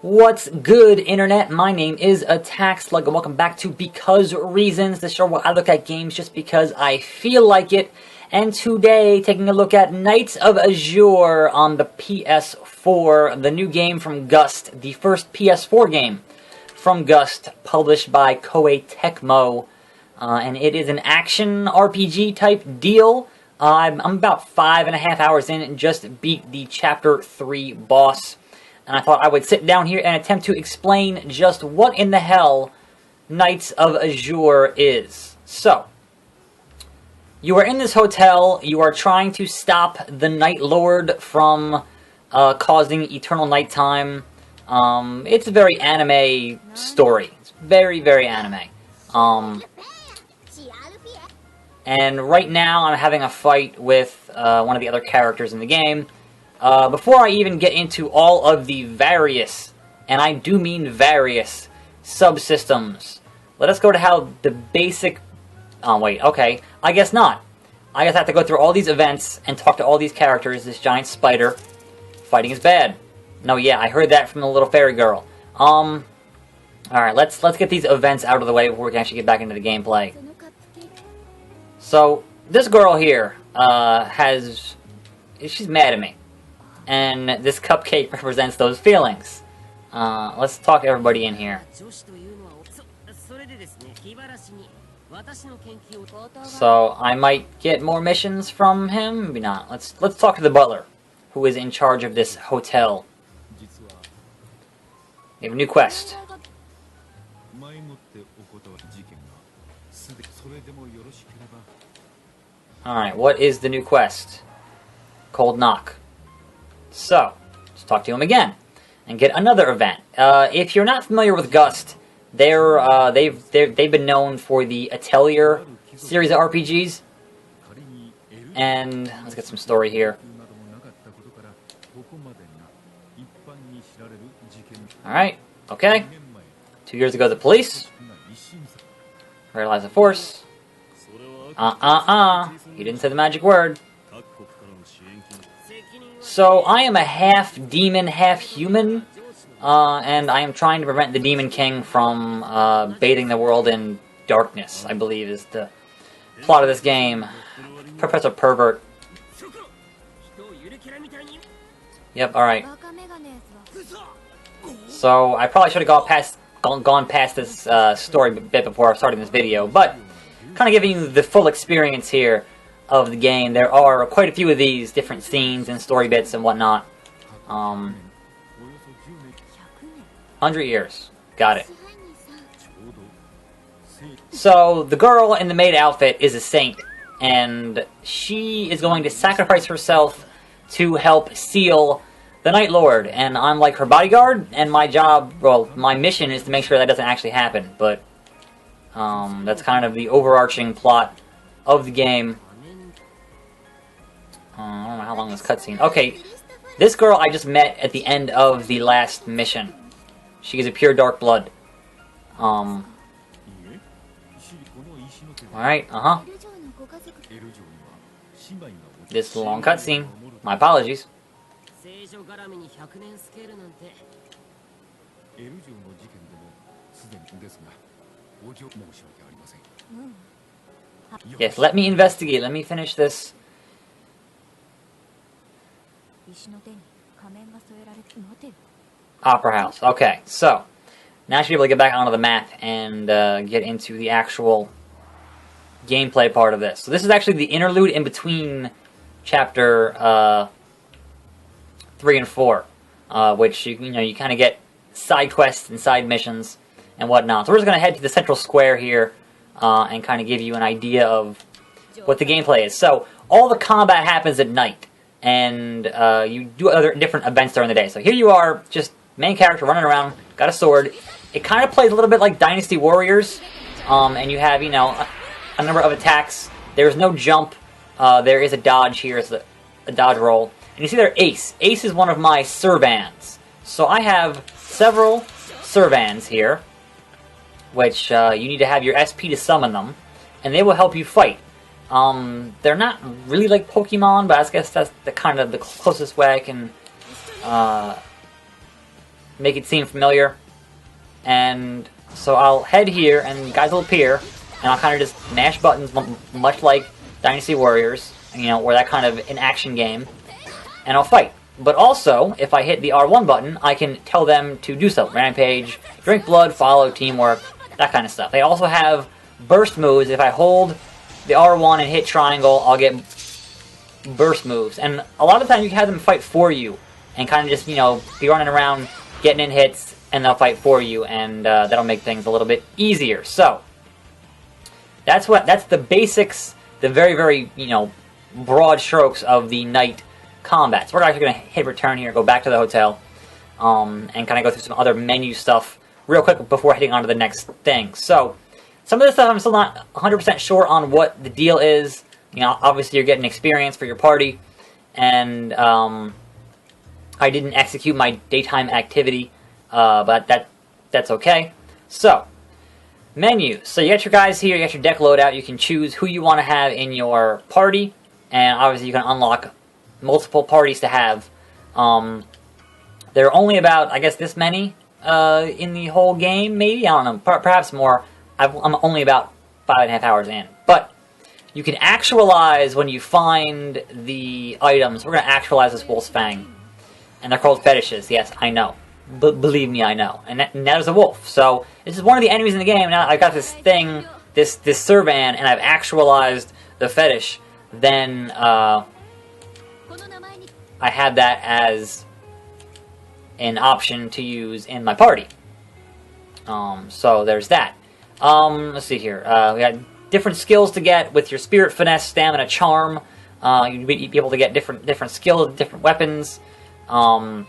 What's good, Internet? My name is Attack Slug, and welcome back to Because Reasons, the show where I look at games just because I feel like it. And today, taking a look at Knights of Azure on the PS4, the new game from Gust, the first PS4 game from Gust, published by Koei Tecmo. And it is an action RPG type deal. I'm about 5.5 hours in and just beat the Chapter 3 boss. And I thought I would sit down here and attempt to explain just what in the hell Knights of Azure is. So, you are in this hotel, you are trying to stop the Night Lord from causing eternal nighttime. It's a very anime story. It's very, very anime. And right now I'm having a fight with one of the other characters in the game. Before I even get into all of the various, and I do mean various, subsystems, let us go to how the basic... Oh, wait, okay. I guess not. I guess I have to go through all these events and talk to all these characters. This giant spider. Fighting is bad. No, yeah, I heard that from the little fairy girl. Alright, let's get these events out of the way before we can actually get back into the gameplay. So, this girl here, she's mad at me. And this cupcake represents those feelings. Let's talk to everybody in here. So I might get more missions from him, maybe not. Let's talk to the butler, who is in charge of this hotel. We have a new quest. Alright, what is the new quest? Cold knock. So, let's talk to him again, and get another event. If you're not familiar with Gust, they've been known for the Atelier series of RPGs. And let's get some story here. Alright, okay. 2 years ago, the police realized the force. He didn't say the magic word. So, I am a half-demon, half-human, and I am trying to prevent the Demon King from bathing the world in darkness, I believe is the plot of this game. Professor Pervert. Yep, alright. So, I probably should have gone past this story bit before starting this video, but kind of giving you the full experience here of the game. There are quite a few of these different scenes and story bits and whatnot. 100 years. Got it. So, the girl in the maid outfit is a saint, and she is going to sacrifice herself to help seal the Night Lord, and I'm like her bodyguard, and my job, well, my mission is to make sure that doesn't actually happen, but that's kind of the overarching plot of the game. I don't know how long this cutscene. Okay, this girl I just met at the end of the last mission. She is a pure dark blood. Alright, This is a long cutscene. My apologies. Yes, let me investigate. Let me finish this. Opera House. Okay, so now I should be able to get back onto the map and get into the actual gameplay part of this. So this is actually the interlude in between Chapter 3 and 4, which you kind of get side quests and side missions and whatnot. So we're just going to head to the central square here and kind of give you an idea of what the gameplay is. So all the combat happens at night, and you do other different events during the day. So here you are, just main character running around, got a sword. It kind of plays a little bit like Dynasty Warriors, and you have, a number of attacks. There's no jump. There is a dodge here. It's a dodge roll. And you see there, Ace. Ace is one of my Servans. So I have several Servans here, which you need to have your SP to summon them, and they will help you fight. They're not really like Pokemon, but I guess that's the closest way I can make it seem familiar. And so I'll head here, and guys will appear, and I'll kind of just mash buttons, much like Dynasty Warriors, you know, or that kind of an action game, and I'll fight. But also, if I hit the R1 button, I can tell them to do so. Rampage, drink blood, follow, teamwork, that kind of stuff. They also have burst moves. If I hold the R1 and hit triangle, I'll get burst moves. And a lot of the time you can have them fight for you and kind of just, you know, be running around, getting in hits, and they'll fight for you, and that'll make things a little bit easier. So, that's the basics, the very, very, you know, broad strokes of the night combat. So we're actually going to hit return here, go back to the hotel, and kind of go through some other menu stuff real quick before heading on to the next thing. So, some of this stuff I'm still not 100% sure on what the deal is. You know, obviously you're getting experience for your party, and I didn't execute my daytime activity, but that's okay. So, menus. So you got your guys here, you got your deck loadout. You can choose who you want to have in your party, and obviously you can unlock multiple parties to have. There are only about, I guess, this many in the whole game, maybe? I don't know, perhaps more. I'm only about 5.5 hours in. But you can actualize when you find the items. We're going to actualize this wolf's fang. And they're called fetishes. Yes, I know. Believe me, I know. And that is a wolf. So this is one of the enemies in the game. Now I've got this thing, this Servan, and I've actualized the fetish. Then I have that as an option to use in my party. So there's that. Let's see here. We got different skills to get with your spirit, finesse, stamina, charm. You'd be able to get different skills, different weapons. I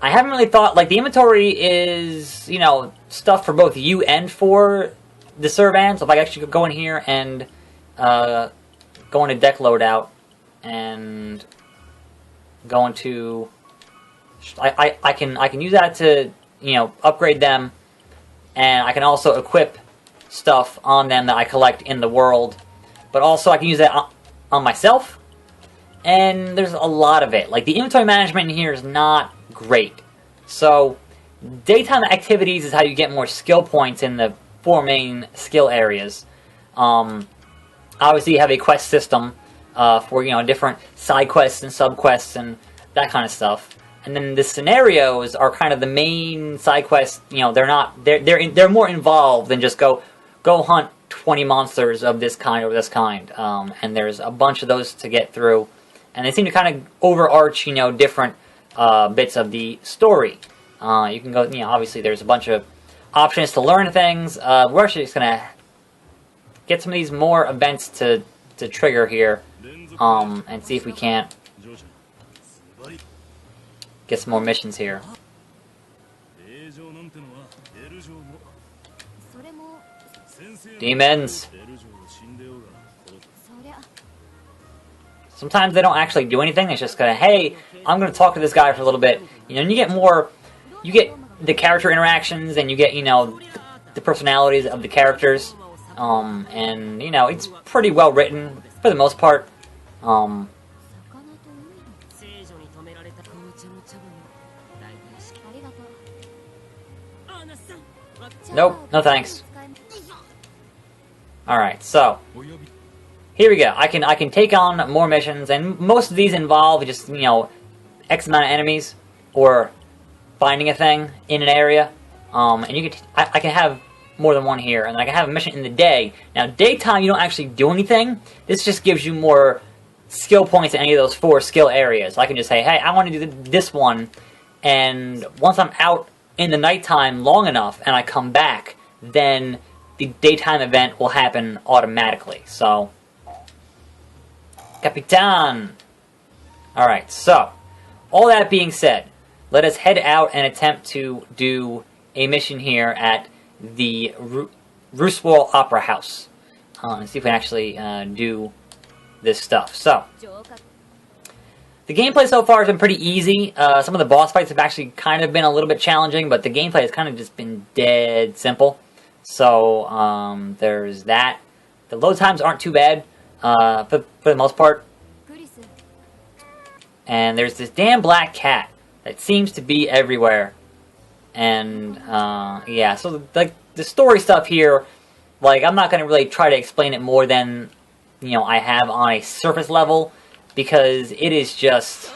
haven't really thought, like, the inventory is, you know, stuff for both you and for the Servan. So if I actually go in here and go into deck loadout and go into, I can use that to, you know, upgrade them, and I can also equip stuff on them that I collect in the world, but also I can use that on myself. And there's a lot of it. Like, the inventory management in here is not great. So, daytime activities is how you get more skill points in the 4 main skill areas. Obviously, you have a quest system for, you know, different side quests and sub quests and that kind of stuff. And then the scenarios are kind of the main side quests. You know, they're more involved than just go hunt 20 monsters of this kind or this kind. And there's a bunch of those to get through. And they seem to kind of overarch, you know, different bits of the story. You can go, you know, obviously there's a bunch of options to learn things. We're actually just going to get some of these more events to trigger here, and see if we can't get some more missions here. Demons! Sometimes they don't actually do anything. It's just kind of, hey, I'm going to talk to this guy for a little bit. You know, and you get the character interactions, and you get, you know, the personalities of the characters. And, you know, it's pretty well written for the most part. Nope, no thanks. Alright, so here we go. I can take on more missions, and most of these involve just, you know, X amount of enemies, or finding a thing in an area. And you can I can have more than one here, and I can have a mission in the day. Now, daytime you don't actually do anything. This just gives you more skill points in any of those 4 skill areas. I can just say, hey, I want to do this one, and once I'm out in the nighttime long enough, and I come back, then the daytime event will happen automatically. So, Capitan! Alright, so, all that being said, let us head out and attempt to do a mission here at the Roosewell Opera House. And see if we can actually do this stuff. So, the gameplay so far has been pretty easy. Some of the boss fights have actually kind of been a little bit challenging, but the gameplay has kind of just been dead simple. So, there's that. The load times aren't too bad, for the most part. And there's this damn black cat that seems to be everywhere. And, yeah, so, like, the story stuff here, like, I'm not going to really try to explain it more than, you know, I have on a surface level, because it is just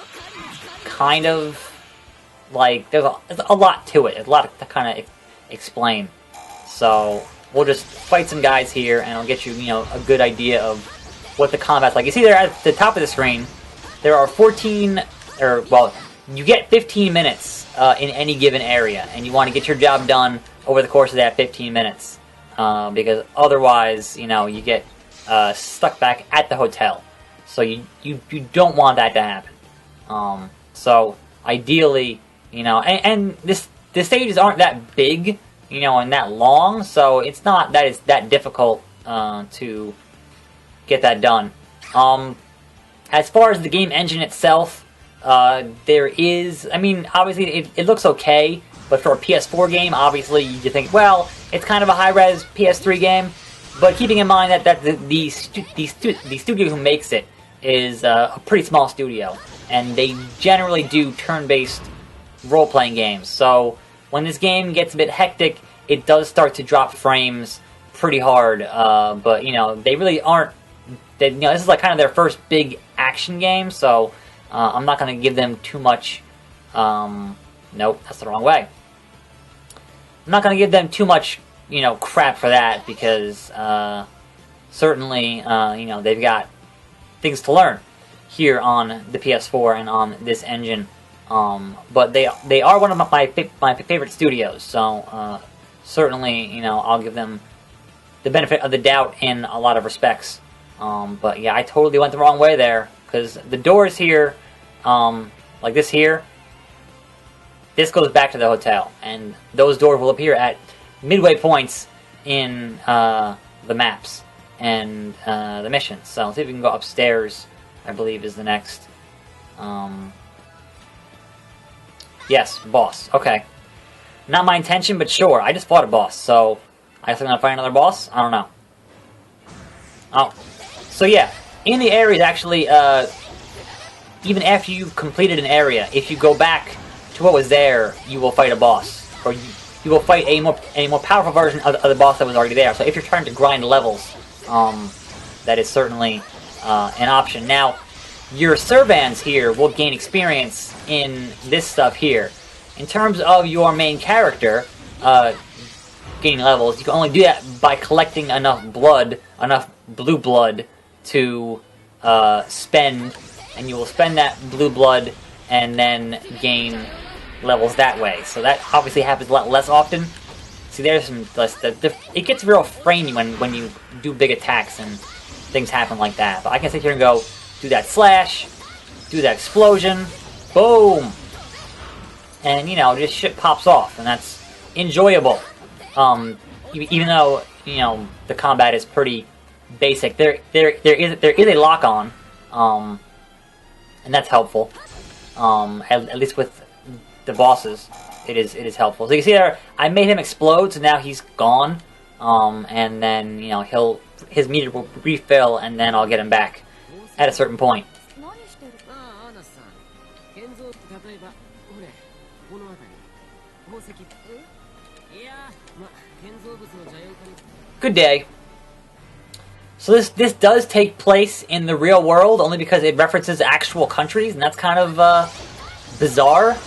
kind of, like, there's a lot to it. There's a lot to kind of explain. So, we'll just fight some guys here, and I'll get you, you know, a good idea of what the combat's like. You see there at the top of the screen, there are 14, or, well, you get 15 minutes in any given area, and you want to get your job done over the course of that 15 minutes. Because otherwise, you know, you get stuck back at the hotel. So you don't want that to happen. So ideally, you know, and the stages aren't that big, you know, and that long, so it's not that it's that difficult to get that done. As far as the game engine itself, there is, I mean, obviously it looks okay, but for a PS4 game, obviously you think, well, it's kind of a high-res PS3 game, but keeping in mind that the studio who makes it is a pretty small studio, and they generally do turn-based role-playing games. So when this game gets a bit hectic, it does start to drop frames pretty hard. But you know, they really aren't. You know, this is like kind of their first big action game, so I'm not going to give them too much. Nope, that's the wrong way. I'm not going to give them too much, you know, crap for that, because certainly, you know, they've got things to learn here on the PS4 and on this engine. But they are one of my favorite studios, so certainly, you know, I'll give them the benefit of the doubt in a lot of respects. But yeah, I totally went the wrong way there, because the doors here, like this here, this goes back to the hotel, and those doors will appear at midway points in the maps and the missions. So let's see if we can go upstairs, I believe is the next. Yes, boss. Okay. Not my intention, but sure. I just fought a boss, so I guess I'm going to fight another boss? I don't know. Oh. So yeah, in the areas actually, even after you've completed an area, if you go back to what was there, you will fight a boss. Or you will fight a more powerful version of the boss that was already there. So if you're trying to grind levels, that is certainly an option. Now, your Servans here will gain experience in this stuff here. In terms of your main character gaining levels, you can only do that by collecting enough blood, enough blue blood, to spend, and you will spend that blue blood and then gain levels that way. So that obviously happens a lot less often. See, there's some it gets real framey when you do big attacks and things happen like that. But I can sit here and go do that slash, do that explosion, boom, and you know, just shit pops off, and that's enjoyable. Even though, you know, the combat is pretty basic, there is a lock on, and that's helpful. At least with the bosses, it is helpful. So you see there, I made him explode, so now he's gone, and then, you know, his meter will refill, and then I'll get him back at a certain point. Good day. So this does take place in the real world, only because it references actual countries, and that's kind of bizarre.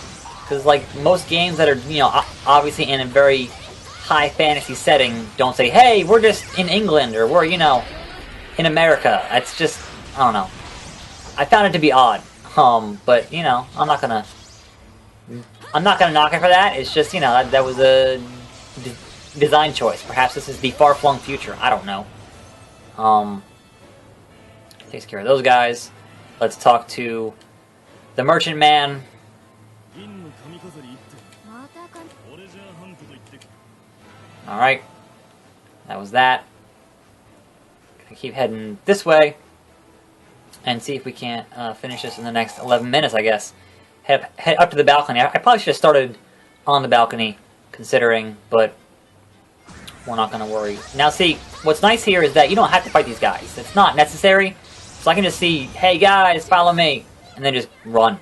Because like most games that are, you know, obviously in a very high fantasy setting, don't say, "Hey, we're just in England," or "We're, you know, in America." It's just, I don't know. I found it to be odd. But you know, I'm not gonna knock it for that. It's just, you know, that was a design choice. Perhaps this is the far-flung future. I don't know. Takes care of those guys. Let's talk to the merchant man. Alright. That was that. Gonna keep heading this way and see if we can't finish this in the next 11 minutes, I guess. Head up to the balcony. I probably should have started on the balcony, considering, but we're not going to worry. Now see, what's nice here is that you don't have to fight these guys. It's not necessary. So I can just see, "Hey guys, follow me," and then just run.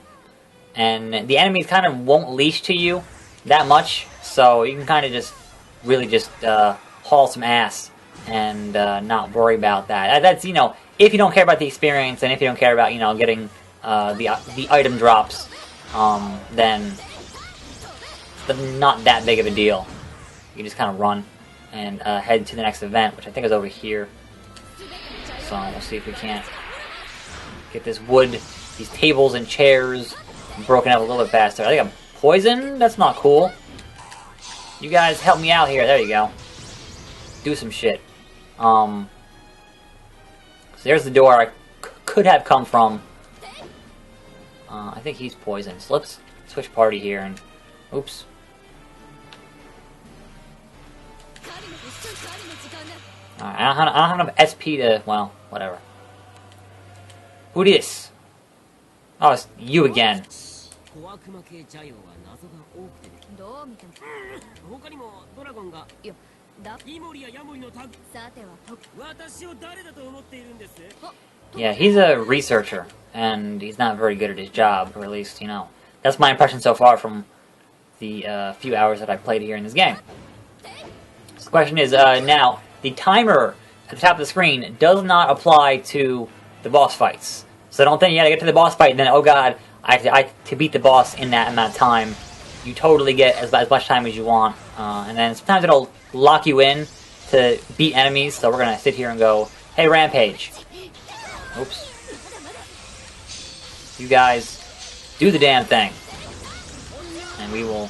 And the enemies kind of won't leash to you that much, so you can kind of just really just haul some ass and not worry about that. That's, you know, if you don't care about the experience and if you don't care about, you know, getting the item drops, then it's not that big of a deal. You can just kind of run and head to the next event, which I think is over here. So we'll see if we can't get this wood, these tables and chairs broken up a little bit faster. I think I'm poisoned? That's not cool. You guys help me out here. There you go. Do some shit. So there's the door I could have come from. I think he's poisoned. So let's switch party here and... Oops. Alright, I don't have enough SP to... Well, whatever. Who this? Oh, it's you again. Yeah, he's a researcher, and he's not very good at his job, or at least, you know, that's my impression so far from the few hours that I've played here in this game. So the question is, now, the timer at the top of the screen does not apply to the boss fights. So don't think you gotta get to the boss fight and then, oh god, I have to beat the boss in that amount of time. You totally get as much time as you want. And then sometimes it'll lock you in to beat enemies, so we're gonna sit here and go, hey, Rampage. Oops. You guys, do the damn thing. And we will...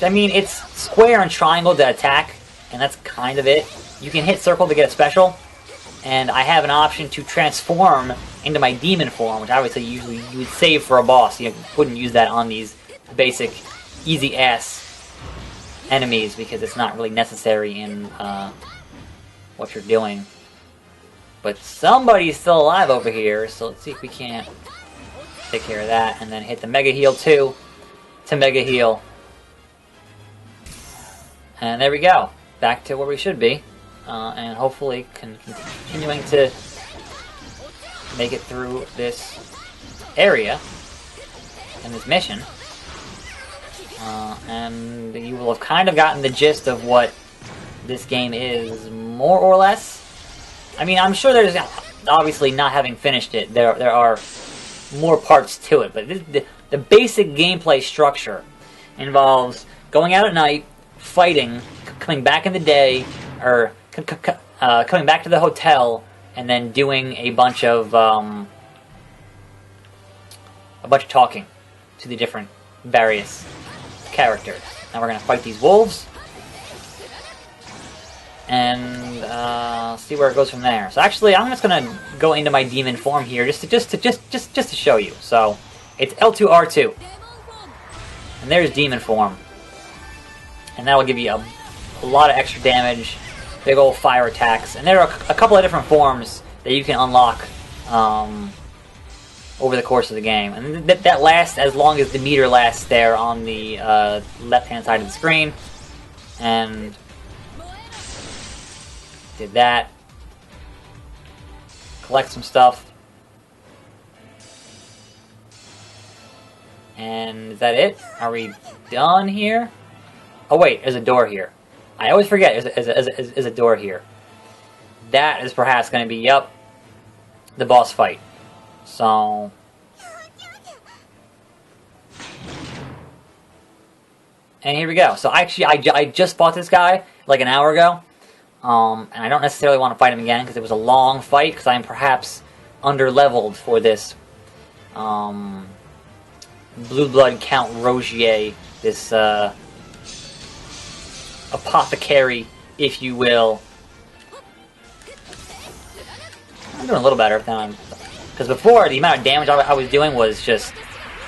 I mean, it's square and triangle to attack, and that's kind of it. You can hit circle to get a special, and I have an option to transform into my demon form, which obviously usually you would save for a boss. You wouldn't use that on these basic, easy-ass enemies, because it's not really necessary in what you're doing. But somebody's still alive over here, so let's see if we can't take care of that, and then hit the Mega Heal too, to Mega Heal. And there we go. Back to where we should be. And hopefully continuing to make it through this area and this mission. And you will have kind of gotten the gist of what this game is, more or less. I mean, I'm sure there's, obviously not having finished it, there are more parts to it, but the basic gameplay structure involves going out at night, fighting, coming back in the day, or coming back to the hotel, and then doing a bunch of talking to the different various characters. Now we're gonna fight these wolves and see where it goes from there. So actually, I'm just gonna go into my demon form here, just to show you. So it's L2 R2, and there's demon form, and that will give you a lot of extra damage, big old fire attacks, and there are a couple of different forms that you can unlock over the course of the game, and that lasts as long as the meter lasts there on the left-hand side of the screen. And did that. Collect some stuff. And is that it? Are we done here? Oh wait, there's a door here. I always forget there's a door here. That is perhaps going to be, yep, the boss fight. So... and here we go. So actually, I just fought this guy like an hour ago. And I don't necessarily want to fight him again because it was a long fight, because I'm perhaps under-leveled for this Blue Blood Count Rogier, this apothecary, if you will. I'm doing a little better than because before, the amount of damage I was doing was just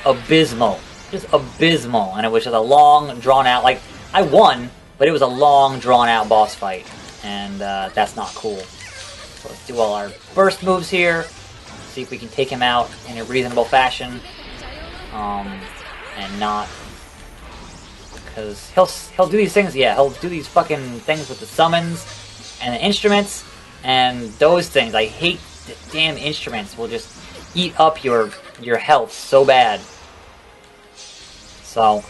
abysmal. Just abysmal. And it was just a long, drawn-out, like, I won, but it was a long, drawn-out boss fight. And that's not cool. So let's do all our burst moves here. See if we can take him out in a reasonable fashion. And not... because he'll do these things, yeah, he'll do these fucking things with the summons and the instruments. And those things, I hate the damn instruments, will just eat up your health so bad. So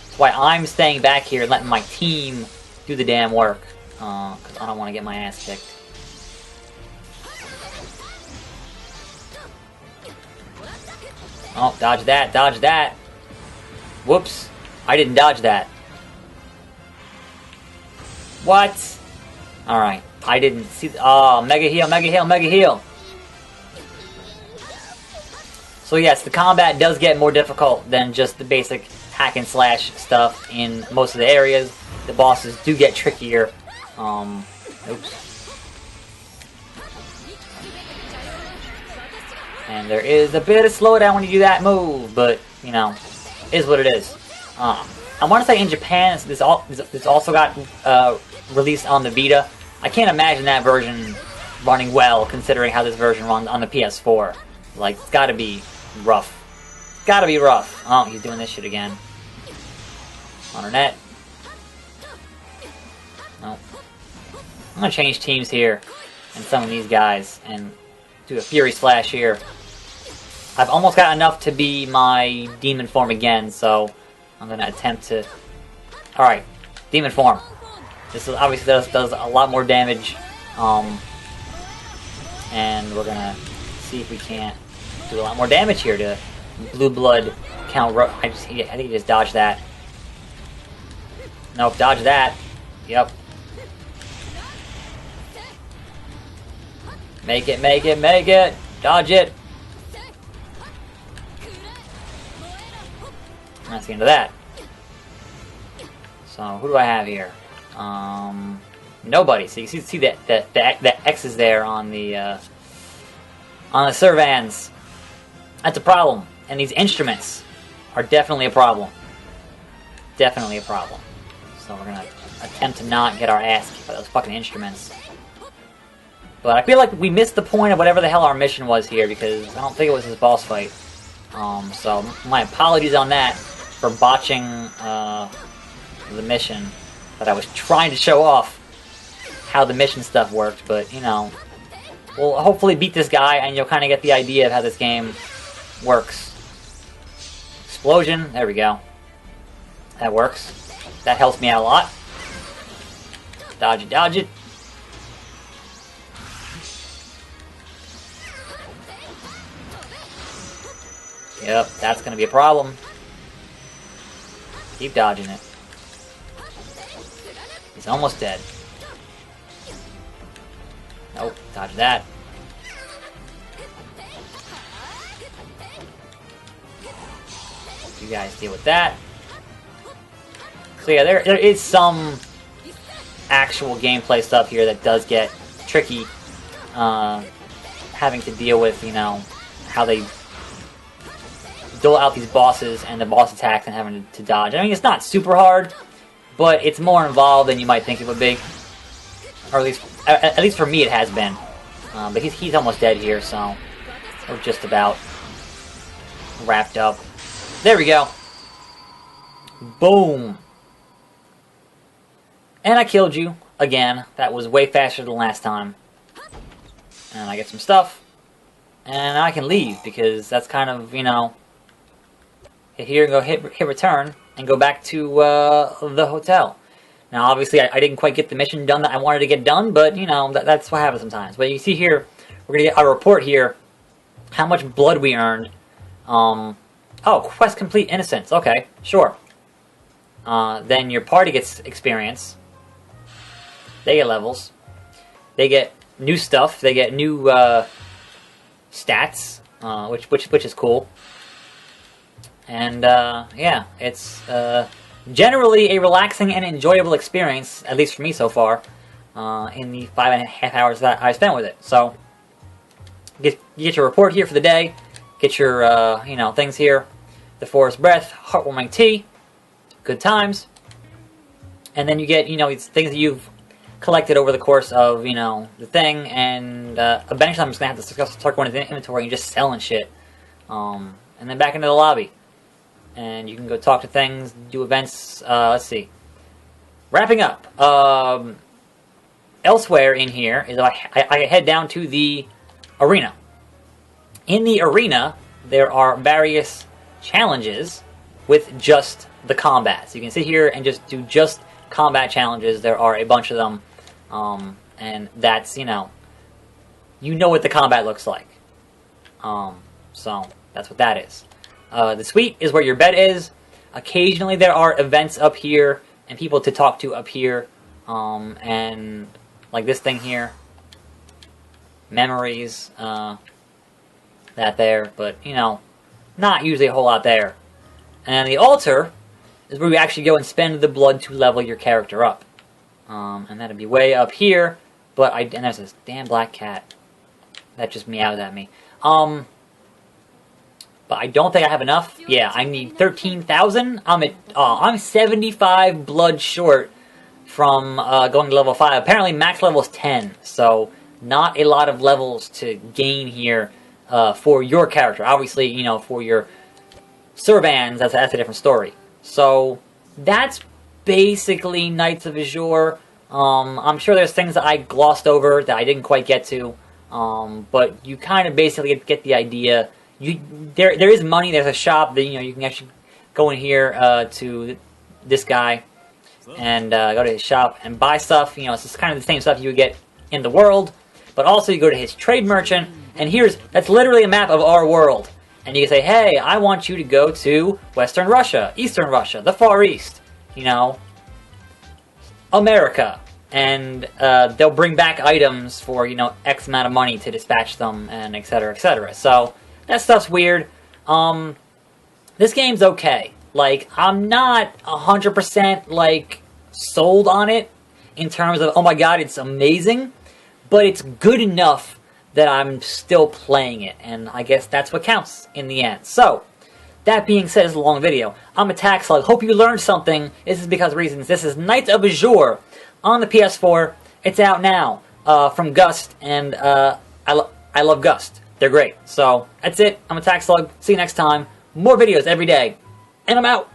that's why I'm staying back here and letting my team do the damn work. Because I don't want to get my ass kicked. Oh, dodge that, dodge that. Whoops. I didn't dodge that. What? Alright. I didn't see... Oh, mega heal, mega heal, mega heal. So yes, the combat does get more difficult than just the basic hack and slash stuff in most of the areas. The bosses do get trickier. Oops. And there is a bit of slowdown when you do that move, but, you know, is what it is. I want to say in Japan, this also got released on the Vita. I can't imagine that version running well, considering how this version runs on the PS4. Like, it's gotta be rough. Gotta be rough. Oh, he's doing this shit again. On our net. Nope. I'm gonna change teams here and summon these guys and do a Fury Slash here. I've almost got enough to be my demon form again, so I'm gonna attempt to... Alright, demon form. This is obviously does a lot more damage, and we're gonna see if we can't do a lot more damage here to blue blood count. I think he just dodged that. Nope, dodge that. Yep. Make it, make it, make it! Dodge it! That's the end of that. So, who do I have here? Nobody. So you see that X is there on the Servans. That's a problem. And these instruments are definitely a problem. Definitely a problem. So we're gonna attempt to not get our ass kicked by those fucking instruments. But I feel like we missed the point of whatever the hell our mission was here, because I don't think it was this boss fight. So my apologies on that for botching the mission. But I was trying to show off how the mission stuff worked, but, you know, we'll hopefully beat this guy and you'll kind of get the idea of how this game works. Explosion, there we go. That works. That helps me out a lot. Dodge it, dodge it. Yep, that's going to be a problem. Keep dodging it. He's almost dead. Nope, dodge that. You guys deal with that. So yeah, there is some actual gameplay stuff here that does get tricky. Having to deal with, you know, how they dole out these bosses and the boss attacks and having to dodge. I mean, it's not super hard, but it's more involved than you might think it would be. Or at least for me it has been. But he's almost dead here, so we're just about wrapped up. There we go. Boom. And I killed you again. That was way faster than last time. And I get some stuff. And I can leave, because that's kind of, you know, hit here and go hit return and go back to the hotel. Now, obviously, I didn't quite get the mission done that I wanted to get done, but, you know, that's what happens sometimes. But you see here, we're going to get a report here, how much blood we earned. Oh, quest complete innocence. Okay, sure. Then your party gets experience. They get levels. They get new stuff. They get new stats, which is cool. And yeah, it's generally a relaxing and enjoyable experience, at least for me so far, in the 5.5 hours that I spent with it. So, you get your report here for the day. Get your you know, things here. The Forest Breath, heartwarming tea, good times, and then you get, you know, these things that you've collected over the course of, you know, the thing, and eventually I'm just gonna have to start going into the inventory and just selling shit, and then back into the lobby, and you can go talk to things, do events. Let's see, wrapping up. Elsewhere in here is I head down to the arena. In the arena, there are various challenges with just the combat. So you can sit here and just do just combat challenges. There are a bunch of them, and that's, you know what the combat looks like. So that's what that is. The suite is where your bed is. Occasionally there are events up here and people to talk to up here, and like this thing here, memories, that there, but not usually a whole lot there. And the altar is where we actually go and spend the blood to level your character up, and that'd be way up here. But and there's this damn black cat that just meowed at me. But I don't think I have enough. Yeah, I need 13,000. I'm 75 blood short from going to level 5. Apparently max level is 10, so not a lot of levels to gain here for your character. Obviously, for your Servans, that's a different story. So that's basically Knights of Azure. I'm sure there's things that I glossed over that I didn't quite get to, but you kind of basically get the idea. There is money. There's a shop that you can actually go in here to this guy and go to his shop and buy stuff. It's just kind of the same stuff you would get in the world, but also you go to his trade merchant, and that's literally a map of our world. And you can say, hey, I want you to go to Western Russia, Eastern Russia, the Far East, America. And they'll bring back items for, X amount of money to dispatch them, and etc., etc. So that stuff's weird. This game's okay. Like, I'm not 100%, like, sold on it in terms of, oh my god, it's amazing. But it's good enough that I'm still playing it, and I guess that's what counts in the end. So, that being said, it's a long video. I'm Attack Slug. Hope you learned something. This is because of reasons. This is Knights of Azure on the PS4. It's out now from Gust, and I love Gust. They're great. So, that's it. I'm Attack Slug. See you next time. More videos every day. And I'm out.